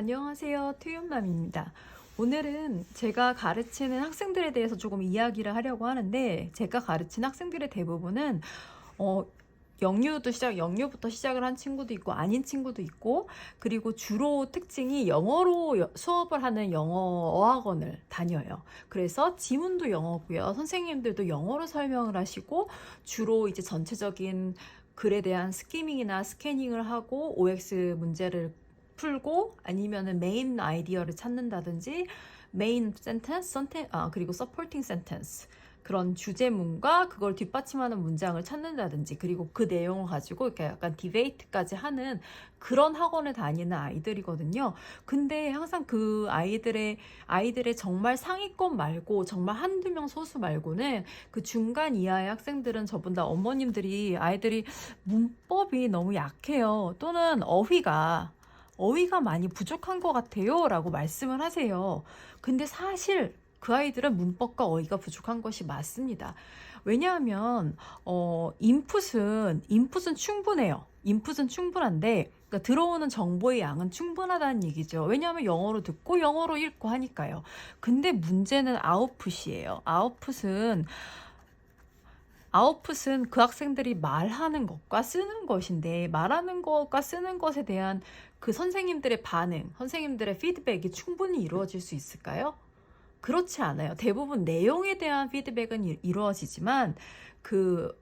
안녕하세요. 투윤맘입니다. 오늘은 제가 가르치는 학생들에 대해서 조금 이야기를 하려고 하는데, 제가 가르친 학생들의 대부분은 어, 영유부터 시작을 한 친구도 있고 아닌 친구도 있고, 그리고 주로 특징이 영어로 수업을 하는 영어 어학원을 다녀요. 그래서 지문도 영어고요. 선생님들도 영어로 설명을 하시고, 주로 이제 전체적인 글에 대한 스키밍이나 스캐닝을 하고 OX 문제를 풀고, 아니면은 메인 아이디어를 찾는다든지, 메인 센텐스, 그리고 서포팅 센텐스, 그런 주제문과 그걸 뒷받침하는 문장을 찾는다든지, 그리고 그 내용을 가지고 이렇게 약간 디베이트까지 하는 그런 학원을 다니는 아이들이거든요. 근데 항상 그 아이들의 정말 상위권 말고, 정말 한두 명 소수 말고는 그 중간 이하의 학생들은 저보다 어머님들이 아이들이 문법이 너무 약해요. 또는 어휘가 많이 부족한 것 같아요 라고 말씀을 하세요. 근데 사실 그 아이들은 문법과 어휘가 부족한 것이 맞습니다. 왜냐하면 인풋은 충분해요. 인풋은 충분한데, 그러니까 들어오는 정보의 양은 충분하다는 얘기죠. 왜냐하면 영어로 듣고 영어로 읽고 하니까요. 근데 문제는 아웃풋은 그 학생들이 말하는 것과 쓰는 것인데, 말하는 것과 쓰는 것에 대한 그 선생님들의 반응, 선생님들의 피드백이 충분히 이루어질 수 있을까요? 그렇지 않아요. 대부분 내용에 대한 피드백은 이루어지지만, 그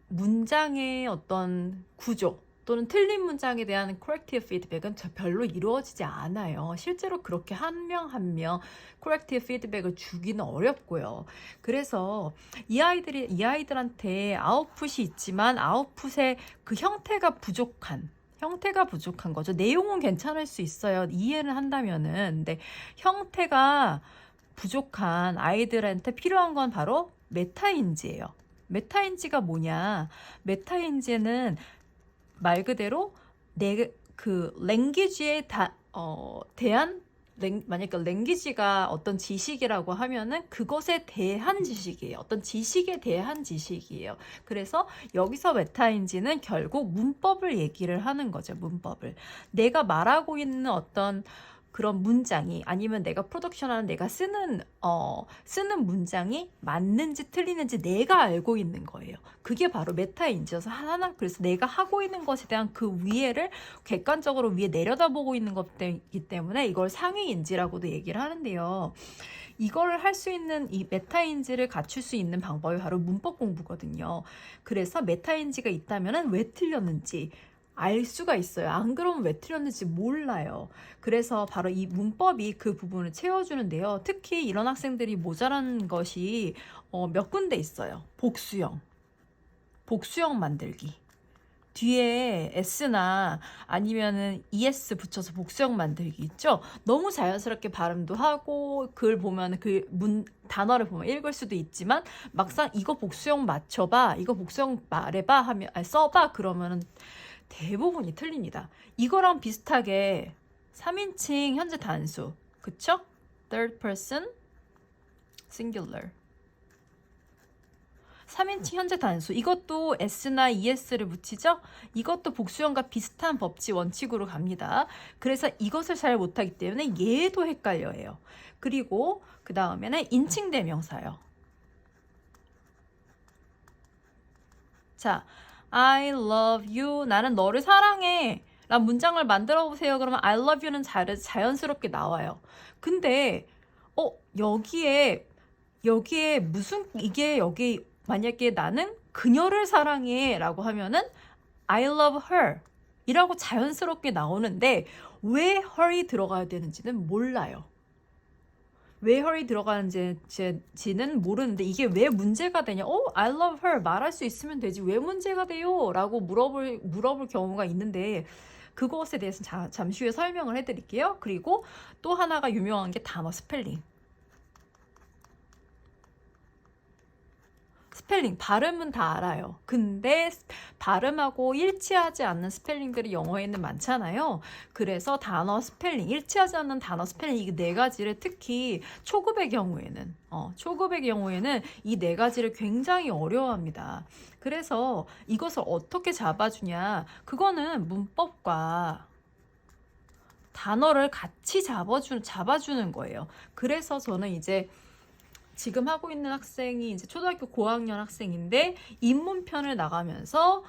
문장의 어떤 구조 또는 틀린 문장에 대한 corrective feedback은 별로 이루어지지 않아요. 실제로 그렇게 한 명 한 명 corrective feedback을 주기는 어렵고요. 그래서 이 아이들한테 아웃풋이 있지만, 아웃풋의 그 형태가 부족한 거죠. 내용은 괜찮을 수 있어요. 이해를 한다면은. 근데 형태가 부족한 아이들한테 필요한 건 바로 메타인지예요. 메타인지가 뭐냐? 메타인지는 말 그대로 그 랭귀지에 대한, 만약 그 랭귀지가 어떤 지식이라고 하면은 그것에 대한 지식이에요. 어떤 지식에 대한 지식이에요. 그래서 여기서 메타인지는 결국 문법을 얘기를 하는 거죠. 문법을. 내가 말하고 있는 어떤 그런 문장이, 아니면 내가 프로덕션하는, 내가 쓰는 문장이 맞는지 틀리는지 내가 알고 있는 거예요. 그게 바로 메타인지여서 그래서 내가 하고 있는 것에 대한 그 위에를 객관적으로 위에 내려다보고 있는 것이기 때문에 이걸 상위인지라고도 얘기를 하는데요. 이걸 할 수 있는, 이 메타인지를 갖출 수 있는 방법이 바로 문법 공부거든요. 그래서 메타인지가 있다면은 왜 틀렸는지 알 수가 있어요. 안 그러면 왜 틀렸는지 몰라요. 그래서 바로 이 문법이 그 부분을 채워주는데요. 특히 이런 학생들이 모자란 것이 몇 군데 있어요. 복수형 만들기. 뒤에 s나 아니면은 es 붙여서 복수형 만들기 있죠? 너무 자연스럽게 발음도 하고, 글 보면 단어를 보면 읽을 수도 있지만, 막상 이거 복수형 맞춰봐, 이거 복수형 말해봐 하면, 써봐 그러면은 대부분이 틀립니다. 이거랑 비슷하게 3인칭 현재 단수, 그쵸? third person singular, 3인칭 현재 단수, 이것도 s나 es를 붙이죠? 이것도 복수형과 비슷한 법칙 원칙으로 갑니다. 그래서 이것을 잘 못하기 때문에 얘도 헷갈려해요. 그리고 그 다음에는 인칭 대명사요. 자, I love you, 나는 너를 사랑해 라는 문장을 만들어 보세요. 그러면 I love you는 자연스럽게 나와요. 근데 여기에 무슨, 여기 만약에 나는 그녀를 사랑해 라고 하면은 I love her 이라고 자연스럽게 나오는데, 왜 her이 들어가야 되는지는 몰라요. 왜 her이 들어가는지는 모르는데, 이게 왜 문제가 되냐? I love her 말할 수 있으면 되지 왜 문제가 돼요? 라고 물어볼 경우가 있는데, 그것에 대해서는 잠시 후에 설명을 해드릴게요. 그리고 또 하나가 유명한 게 단어 스펠링. 발음은 다 알아요. 근데 발음하고 일치하지 않는 스펠링들이 영어에는 많잖아요. 그래서 일치하지 않는 단어 스펠링, 이 네 가지를 특히 초급의 경우에는 이 네 가지를 굉장히 어려워합니다. 그래서 이것을 어떻게 잡아주냐? 그거는 문법과 단어를 같이 잡아주는 거예요. 그래서 저는 이제 지금 하고 있는 학생이 이제 초등학교 고학년 학생인데 입문편을 나가면서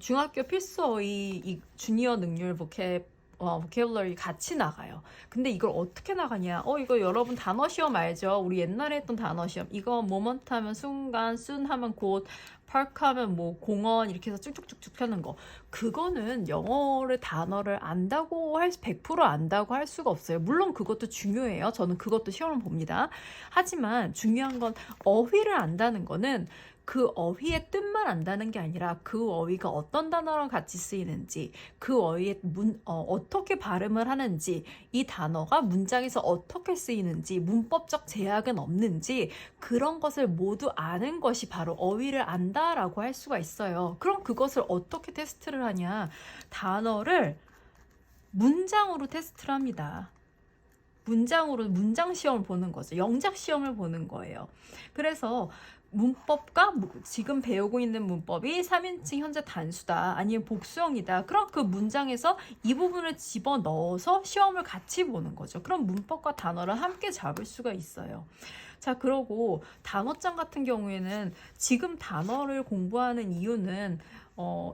중학교 필수어휘 이 주니어 능률 보캐블러리 같이 나가요. 근데 이걸 어떻게 나가냐? 이거 여러분 단어 시험 알죠? 우리 옛날에 했던 단어 시험. 이거 모먼트 하면 순간, 순 하면 곧, 파크 하면 뭐 공원 이렇게 해서 쭉쭉쭉쭉 하는 거. 그거는 영어를 단어를 안다고 100% 안다고 할 수가 없어요. 물론 그것도 중요해요. 저는 그것도 시험을 봅니다. 하지만 중요한 건 어휘를 안다는 거는 그 어휘의 뜻만 안다는 게 아니라 그 어휘가 어떤 단어랑 같이 쓰이는지, 그 어휘의 어떻게 발음을 하는지, 이 단어가 문장에서 어떻게 쓰이는지, 문법적 제약은 없는지, 그런 것을 모두 아는 것이 바로 어휘를 안다라고 할 수가 있어요. 그럼 그것을 어떻게 테스트를 하냐? 단어를 문장으로 테스트를 합니다. 문장으로 문장 시험을 보는 거죠. 영작 시험을 보는 거예요. 그래서 문법과 지금 배우고 있는 문법이 3인칭 현재 단수다 아니면 복수형이다. 그럼 그 문장에서 이 부분을 집어넣어서 시험을 같이 보는 거죠. 그럼 문법과 단어를 함께 잡을 수가 있어요. 자, 그러고 단어장 같은 경우에는 지금 단어를 공부하는 이유는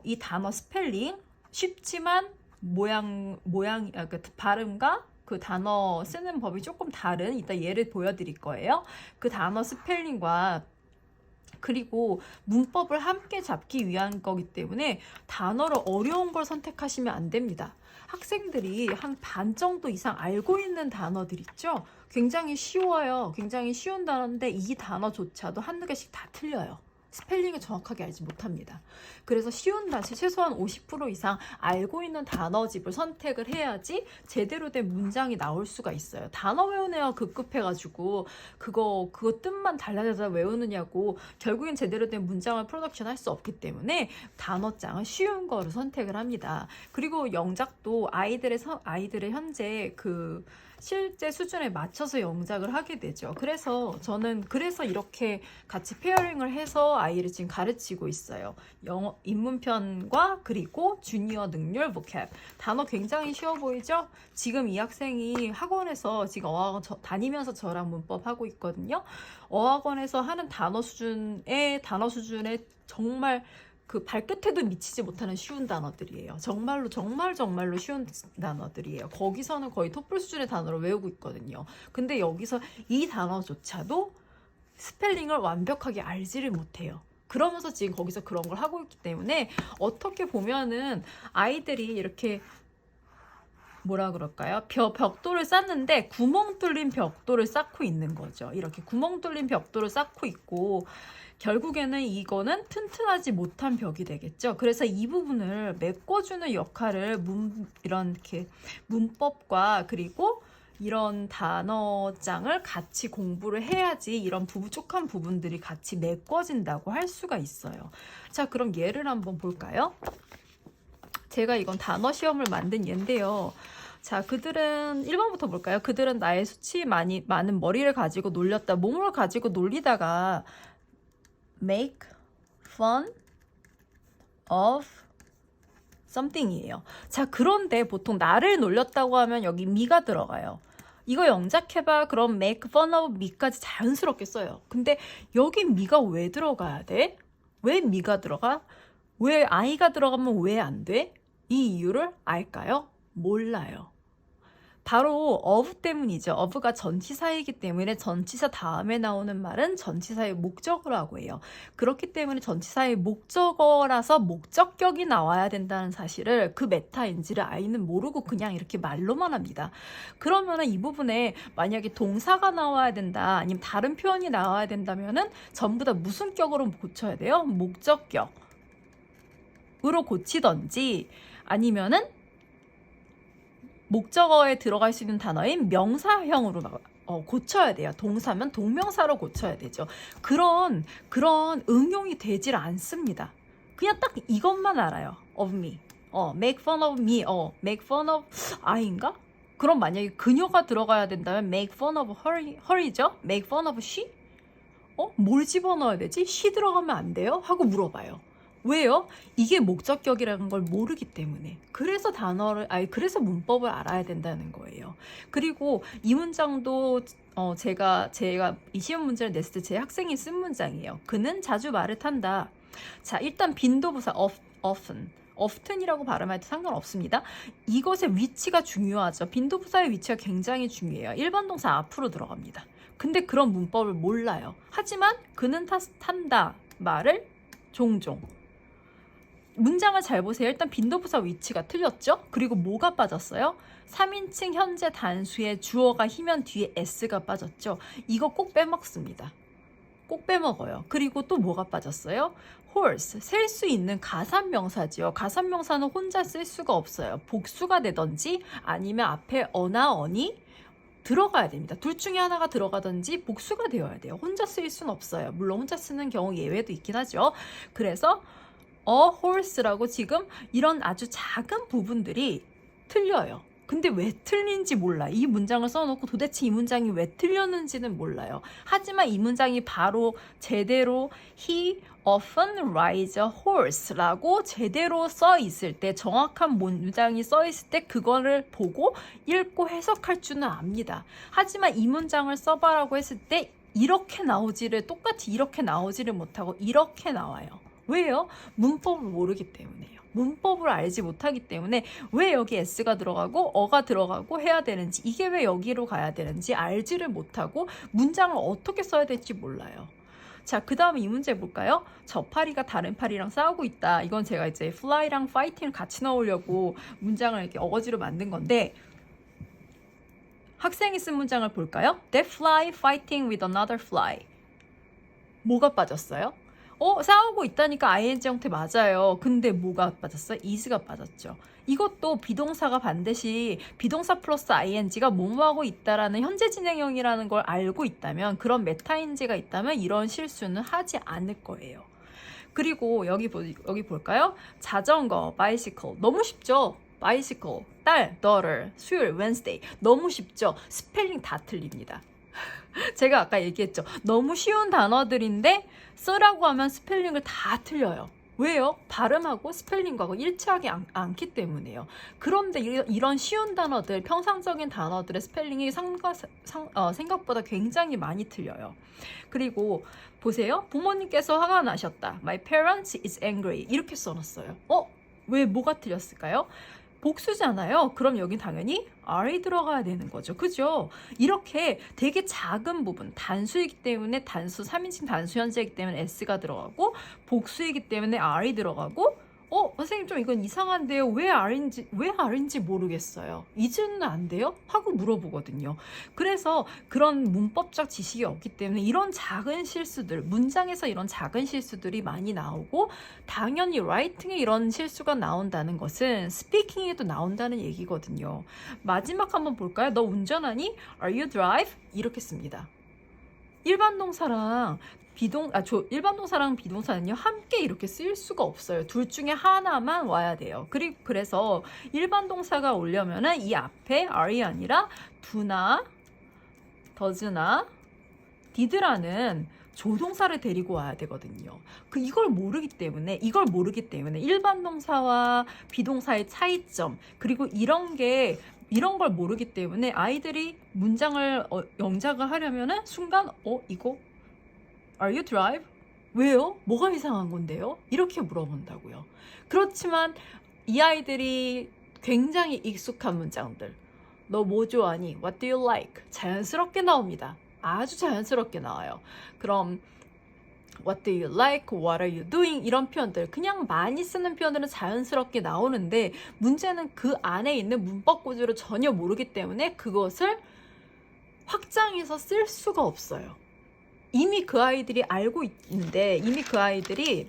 이 단어 스펠링 쉽지만 그 발음과 그 단어 쓰는 법이 조금 다른, 이따 예를 보여드릴 거예요. 그 단어 스펠링과 그리고 문법을 함께 잡기 위한 거기 때문에 단어를 어려운 걸 선택하시면 안 됩니다. 학생들이 한 반 정도 이상 알고 있는 단어들 있죠? 굉장히 쉬워요. 굉장히 쉬운 단어인데 이 단어조차도 한두 개씩 다 틀려요. 스펠링을 정확하게 알지 못합니다. 그래서 쉬운 단시 최소한 50% 이상 알고 있는 단어집을 선택을 해야지 제대로 된 문장이 나올 수가 있어요. 단어 외우는 애가 급급해가지고 그거 뜻만 달라달라 외우느냐고 결국엔 제대로 된 문장을 프로덕션 할 수 없기 때문에 단어장은 쉬운 거를 선택을 합니다. 그리고 영작도 아이들의 현재 그 실제 수준에 맞춰서 영작을 하게 되죠. 그래서 저는 이렇게 같이 페어링을 해서 아이를 지금 가르치고 있어요. 영어 입문편과 그리고 주니어 능률 보캡. 단어 굉장히 쉬워 보이죠? 지금 이 학생이 학원에서 지금 어학원 다니면서 저랑 문법 하고 있거든요. 어학원에서 하는 단어 수준에 정말 그 발끝에도 미치지 못하는 쉬운 단어들이에요. 정말로 쉬운 단어들이에요. 거기서는 거의 토플 수준의 단어를 외우고 있거든요. 근데 여기서 이 단어조차도 스펠링을 완벽하게 알지를 못해요. 그러면서 지금 거기서 그런 걸 하고 있기 때문에 어떻게 보면은 아이들이 이렇게 뭐라 그럴까요? 벽돌을 쌓는데 구멍 뚫린 벽돌을 쌓고 있는 거죠. 이렇게 구멍 뚫린 벽돌을 쌓고 있고 결국에는 이거는 튼튼하지 못한 벽이 되겠죠. 그래서 이 부분을 메꿔주는 역할을 이렇게 문법과 그리고 이런 단어장을 같이 공부를 해야지 이런 부족한 부분들이 같이 메꿔진다고 할 수가 있어요. 자, 그럼 예를 한번 볼까요? 제가 이건 단어 시험을 만든 예인데요. 자, 그들은 1번부터 볼까요? 그들은 나의 수치 많은 머리를 가지고 놀렸다. 몸을 가지고 놀리다가 make fun of something이에요. 자, 그런데 보통 나를 놀렸다고 하면 여기 me가 들어가요. 이거 영작해봐. 그럼 make fun of me까지 자연스럽게 써요. 근데 여기 me가 왜 들어가야 돼? 왜 me가 들어가? 왜 I가 들어가면 왜 안 돼? 이 이유를 알까요? 몰라요. 바로 of 때문이죠. of가 전치사이기 때문에 전치사 다음에 나오는 말은 전치사의 목적어라고 해요. 그렇기 때문에 전치사의 목적어라서 목적격이 나와야 된다는 사실을 그 메타인지를 아이는 모르고 그냥 이렇게 말로만 합니다. 그러면은 이 부분에 만약에 동사가 나와야 된다 아니면 다른 표현이 나와야 된다면은 전부 다 무슨 격으로 고쳐야 돼요? 목적격으로 고치던지 아니면은 목적어에 들어갈 수 있는 단어인 명사형으로 고쳐야 돼요. 동사면 동명사로 고쳐야 되죠. 그런 응용이 되질 않습니다. 그냥 딱 이것만 알아요. of me. make fun of me. make fun of I인가? 그럼 만약에 그녀가 들어가야 된다면 make fun of her이죠. make fun of she? 뭘 집어넣어야 되지? she 들어가면 안 돼요? 하고 물어봐요. 왜요? 이게 목적격이라는 걸 모르기 때문에. 그래서 그래서 문법을 알아야 된다는 거예요. 그리고 이 문장도 제가 이 시험 문제를 냈을 때 제 학생이 쓴 문장이에요. 그는 자주 말을 탄다. 자, 일단 빈도부사 often이라고 발음해도 상관없습니다. 이것의 위치가 중요하죠. 빈도부사의 위치가 굉장히 중요해요. 일반 동사 앞으로 들어갑니다. 근데 그런 문법을 몰라요. 하지만 그는 탄다 말을 종종. 문장을 잘 보세요. 일단 빈도부사 위치가 틀렸죠? 그리고 뭐가 빠졌어요? 3인칭 현재 단수의 주어가 희면 뒤에 s가 빠졌죠? 이거 꼭 빼먹습니다. 꼭 빼먹어요. 그리고 또 뭐가 빠졌어요? horse, 셀 수 있는 가산명사지요. 가산명사는 혼자 쓸 수가 없어요. 복수가 되든지 아니면 앞에 어나 어니 들어가야 됩니다. 둘 중에 하나가 들어가든지 복수가 되어야 돼요. 혼자 쓰일 수는 없어요. 물론 혼자 쓰는 경우 예외도 있긴 하죠. 그래서 horse라고 지금 이런 아주 작은 부분들이 틀려요. 근데 왜 틀린지 몰라. 이 문장을 써놓고 도대체 이 문장이 왜 틀렸는지는 몰라요. 하지만 이 문장이 바로 제대로 he often rides a horse라고 제대로 써 있을 때, 정확한 문장이 써 있을 때 그거를 보고 읽고 해석할 줄은 압니다. 하지만 이 문장을 써봐라고 했을 때 똑같이 이렇게 나오지를 못하고 이렇게 나와요. 왜요? 문법을 모르기 때문에요. 문법을 알지 못하기 때문에 왜 여기 s가 들어가고 어가 들어가고 해야 되는지, 이게 왜 여기로 가야 되는지 알지를 못하고 문장을 어떻게 써야 될지 몰라요. 자, 그 다음에 이 문제 볼까요? 저 파리가 다른 파리랑 싸우고 있다. 이건 제가 이제 fly랑 fighting을 같이 넣으려고 문장을 이렇게 어거지로 만든 건데, 학생이 쓴 문장을 볼까요? That fly fighting with another fly. 뭐가 빠졌어요? 싸우고 있다니까 ing 형태 맞아요. 근데 뭐가 빠졌어요? is가 빠졌죠. 이것도 비동사가 반드시 비동사 플러스 ing가 뭐뭐하고 있다라는 현재 진행형이라는 걸 알고 있다면, 그런 메타인지가 있다면 이런 실수는 하지 않을 거예요. 그리고 여기 볼까요? 자전거, bicycle. 너무 쉽죠? bicycle, 딸, daughter, 수요일, Wednesday. 너무 쉽죠? 스펠링 다 틀립니다. 제가 아까 얘기했죠. 너무 쉬운 단어들인데 쓰라고 하면 스펠링을 다 틀려요. 왜요? 발음하고 스펠링하고 일치하지 않기 때문에요. 그런데 이런 쉬운 단어들, 평상적인 단어들의 스펠링이 생각보다 굉장히 많이 틀려요. 그리고 보세요. 부모님께서 화가 나셨다. My parents is angry. 이렇게 써놨어요. 왜 뭐가 틀렸을까요? 복수잖아요. 그럼 여긴 당연히 R이 들어가야 되는 거죠. 그죠? 이렇게 되게 작은 부분, 단수이기 때문에 3인칭 단수 현재이기 때문에 S가 들어가고, 복수이기 때문에 R이 들어가고, 선생님 좀 이건 이상한데요. 왜 R인지 모르겠어요. 잊으면 안 돼요? 하고 물어보거든요. 그래서 그런 문법적 지식이 없기 때문에 이런 작은 실수들, 문장에서 이런 작은 실수들이 많이 나오고, 당연히 라이팅에 이런 실수가 나온다는 것은 스피킹에도 나온다는 얘기거든요. 마지막 한번 볼까요? 너 운전하니? Are you drive? 이렇게 씁니다. 일반 동사랑 비동사는요 함께 이렇게 쓰일 수가 없어요. 둘 중에 하나만 와야 돼요. 그래서 일반 동사가 오려면은 이 앞에 are이 아니라 do나 does나 did라는 조동사를 데리고 와야 되거든요. 이걸 모르기 때문에 일반 동사와 비동사의 차이점, 그리고 이런 걸 모르기 때문에 아이들이 문장을 영작을 하려면은 순간 이거 Are you drive? 왜요? 뭐가 이상한 건데요? 이렇게 물어본다고요. 그렇지만 이 아이들이 굉장히 익숙한 문장들, 너 뭐 좋아하니? What do you like? 자연스럽게 나옵니다. 아주 자연스럽게 나와요. 그럼 What do you like? What are you doing? 이런 표현들, 그냥 많이 쓰는 표현들은 자연스럽게 나오는데, 문제는 그 안에 있는 문법 구조를 전혀 모르기 때문에 그것을 확장해서 쓸 수가 없어요. 이미 그 아이들이 알고 있는데, 이미 그 아이들이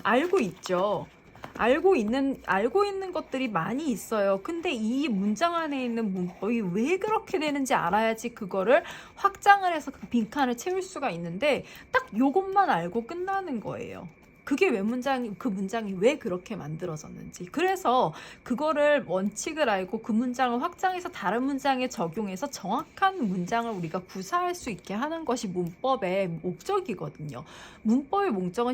알고 있죠. 알고 있는 것들이 많이 있어요. 근데 이 문장 안에 있는 문법이 왜 그렇게 되는지 알아야지 그거를 확장을 해서 그 빈칸을 채울 수가 있는데, 딱 요것만 알고 끝나는 거예요. 그게 그 문장이 왜 그렇게 만들어졌는지. 그래서 그거를 원칙을 알고 그 문장을 확장해서 다른 문장에 적용해서 정확한 문장을 우리가 구사할 수 있게 하는 것이 문법의 목적이거든요. 문법의 목적은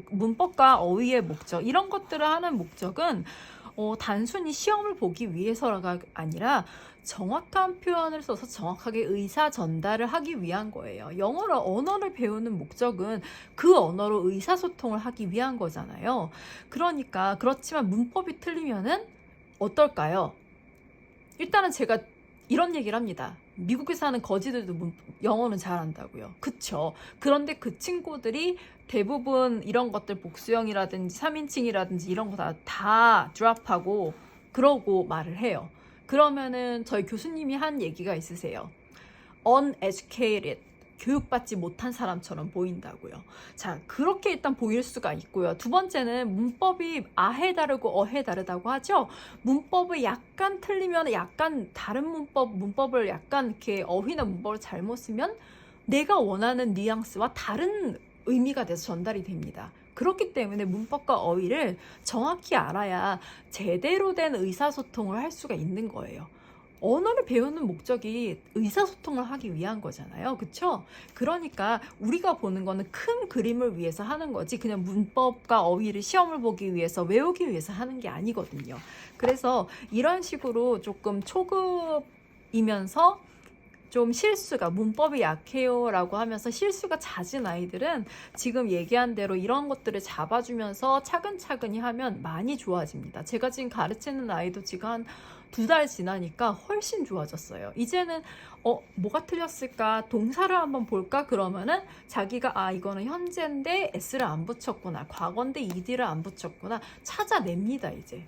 문법과 어휘의 목적, 이런 것들을 하는 목적은 단순히 시험을 보기 위해서가 아니라 정확한 표현을 써서 정확하게 의사 전달을 하기 위한 거예요. 언어를 배우는 목적은 그 언어로 의사소통을 하기 위한 거잖아요. 그러니까 그렇지만 문법이 틀리면은 어떨까요? 일단은 제가 이런 얘기를 합니다. 미국에 사는 거지들도 영어는 잘한다고요. 그쵸? 그런데 그 친구들이 대부분 이런 것들 복수형이라든지 3인칭이라든지 이런 거 다 드랍하고 그러고 말을 해요. 그러면은 저희 교수님이 한 얘기가 있으세요. uneducated, 교육받지 못한 사람처럼 보인다고요. 자, 그렇게 일단 보일 수가 있고요. 두 번째는 문법이 아해 다르고 어해 다르다고 하죠. 문법을 약간 틀리면 약간 다른 문법을 약간 이렇게 어휘나 문법을 잘못 쓰면 내가 원하는 뉘앙스와 다른 의미가 돼서 전달이 됩니다. 그렇기 때문에 문법과 어휘를 정확히 알아야 제대로 된 의사소통을 할 수가 있는 거예요. 언어를 배우는 목적이 의사소통을 하기 위한 거잖아요. 그쵸? 그러니까 우리가 보는 거는 큰 그림을 위해서 하는 거지 그냥 문법과 어휘를 시험을 보기 위해서 외우기 위해서 하는 게 아니거든요. 그래서 이런 식으로 조금 초급이면서 좀 실수가 문법이 약해요 라고 하면서 실수가 잦은 아이들은 지금 얘기한 대로 이런 것들을 잡아주면서 차근차근히 하면 많이 좋아집니다. 제가 지금 가르치는 아이도 지금 한 2달 지나니까 훨씬 좋아졌어요. 이제는 뭐가 틀렸을까? 동사를 한번 볼까? 그러면은 자기가 이거는 현재인데 s를 안 붙였구나. 과거인데 ed를 안 붙였구나. 찾아냅니다, 이제.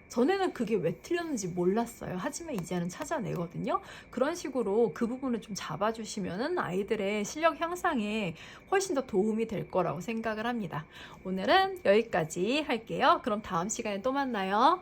전에는 그게 왜 틀렸는지 몰랐어요. 하지만 이제는 찾아내거든요. 그런 식으로 그 부분을 좀 잡아주시면은 아이들의 실력 향상에 훨씬 더 도움이 될 거라고 생각을 합니다. 오늘은 여기까지 할게요. 그럼 다음 시간에 또 만나요.